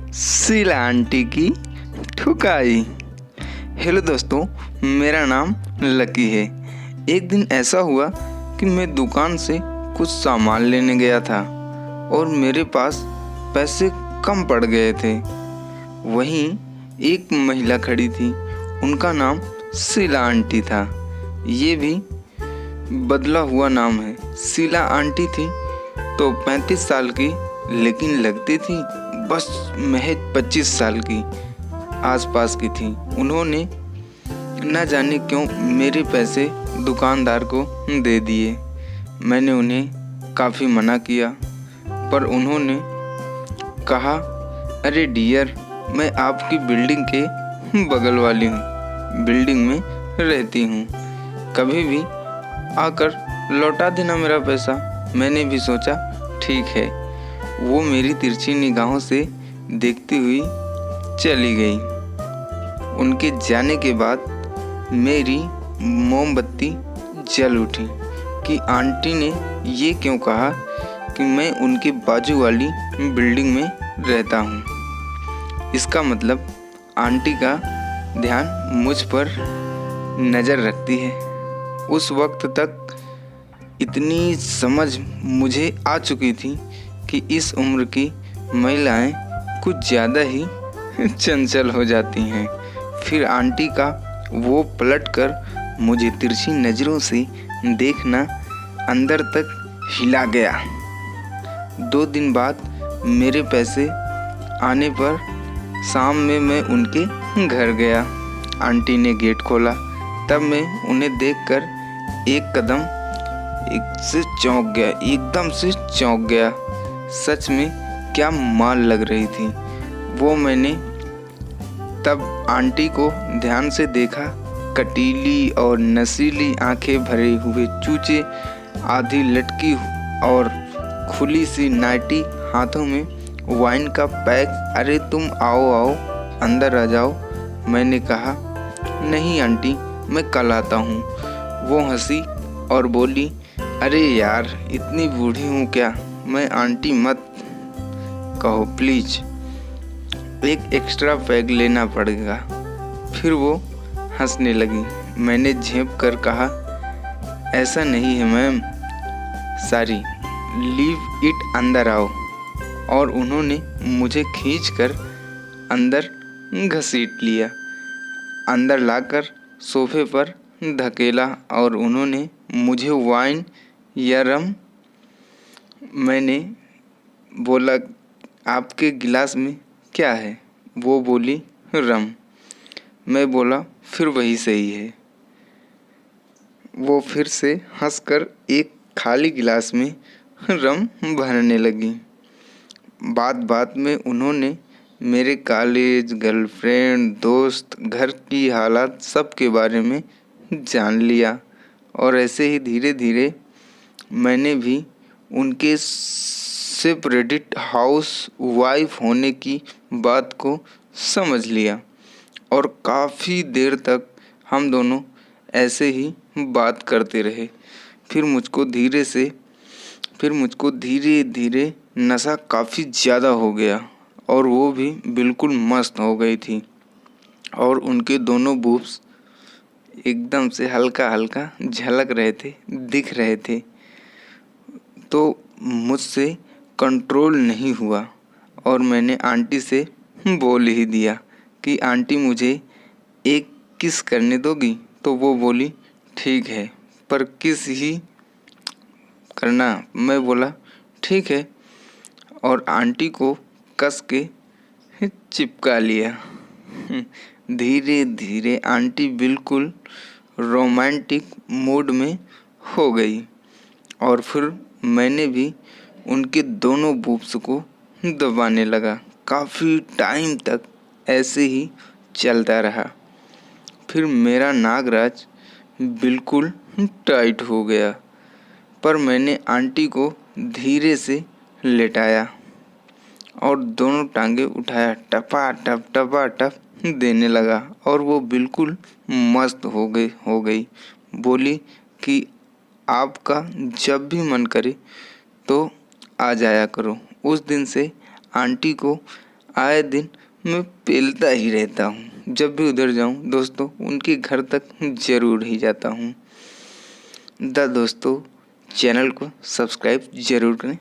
Sheila aunty की ठुकाई। Hello दोस्तों, मेरा नाम लकी है। एक दिन ऐसा हुआ कि मैं दुकान से कुछ सामान लेने गया था और मेरे पास पैसे कम पड़ गए थे। वहीं एक महिला खड़ी थी, उनका नाम शीला आंटी था। ये भी बदला हुआ नाम है। शीला आंटी थी तो 35 साल की, लेकिन लगती थी बस महज 25 साल की आसपास की थी। उन्होंने न जाने क्यों मेरे पैसे दुकानदार को दे दिए। मैंने उन्हें काफ़ी मना किया, पर उन्होंने कहा, अरे डियर, मैं आपकी बिल्डिंग के बगल वाली हूँ, बिल्डिंग में रहती हूँ, कभी भी आकर लौटा देना मेरा पैसा। मैंने भी सोचा ठीक है। वो मेरी तिरछी निगाहों से देखती हुई चली गई। उनके जाने के बाद मेरी मोमबत्ती जल उठी कि आंटी ने ये क्यों कहा कि मैं उनके बाजू वाली बिल्डिंग में रहता हूँ। इसका मतलब आंटी का ध्यान मुझ पर नज़र रखती है। उस वक्त तक इतनी समझ मुझे आ चुकी थी कि इस उम्र की महिलाएं कुछ ज़्यादा ही चंचल हो जाती हैं। फिर आंटी का वो पलटकर मुझे तिरछी नज़रों से देखना अंदर तक हिला गया। 2 दिन बाद मेरे पैसे आने पर शाम में मैं उनके घर गया। आंटी ने गेट खोला, तब मैं उन्हें देखकर एकदम से चौंक गया। सच में क्या माल लग रही थी वो। मैंने तब आंटी को ध्यान से देखा। कटीली और नशीली आंखें भरे हुए चूचे, आधी लटकी और खुली सी नाइटी, हाथों में वाइन का पैक। अरे तुम आओ, अंदर आ जाओ। मैंने कहा, नहीं आंटी, मैं कल आता हूँ। वो हंसी और बोली, अरे यार, इतनी बूढ़ी हूँ क्या मैं? आंटी मत कहो प्लीज, एक एक्स्ट्रा पैग लेना पड़ेगा। फिर वो हंसने लगी। मैंने झेंप कर कहा, ऐसा नहीं है मैम, सॉरी, लीव इट, अंदर आओ। और उन्होंने मुझे खींचकर अंदर घसीट लिया। अंदर लाकर सोफे पर धकेला और उन्होंने मुझे वाइन या रम। मैंने बोला, आपके गिलास में क्या है? वो बोली, रम। मैं बोला, फिर वही सही है। वो फिर से हंसकर एक खाली गिलास में रम भरने लगी। बात में उन्होंने मेरे कॉलेज, गर्लफ्रेंड, दोस्त, घर की हालात सब के बारे में जान लिया। और ऐसे ही धीरे धीरे मैंने भी उनके सेपरेटेड हाउस वाइफ होने की बात को समझ लिया। और काफ़ी देर तक हम दोनों ऐसे ही बात करते रहे। फिर मुझको धीरे धीरे नशा काफ़ी ज़्यादा हो गया और वो भी बिल्कुल मस्त हो गई थी। और उनके दोनों बूब्स एकदम से हल्का हल्का झलक रहे थे, दिख रहे थे। तो मुझसे कंट्रोल नहीं हुआ और मैंने आंटी से बोल ही दिया कि आंटी, मुझे एक किस करने दोगी? तो वो बोली, ठीक है, पर किस ही करना? मैं बोला, ठीक है, और आंटी को कस के चिपका लिया। धीरे धीरे आंटी बिल्कुल रोमांटिक मूड में हो गई और फिर मैंने भी उनके दोनों बूब्स को दबाने लगा। काफ़ी टाइम तक ऐसे ही चलता रहा। फिर मेरा नागराज बिल्कुल टाइट हो गया, पर मैंने आंटी को धीरे से लेटाया और दोनों टांगे उठाया, टपा टप देने लगा और वो बिल्कुल मस्त हो गई। बोली कि आपका जब भी मन करे तो आ जाया करो। उस दिन से आंटी को आए दिन मैं पेलता ही रहता हूँ। जब भी उधर जाऊँ दोस्तों उनके घर तक ज़रूर ही जाता हूँ। दोस्तों चैनल को सब्सक्राइब ज़रूर करें।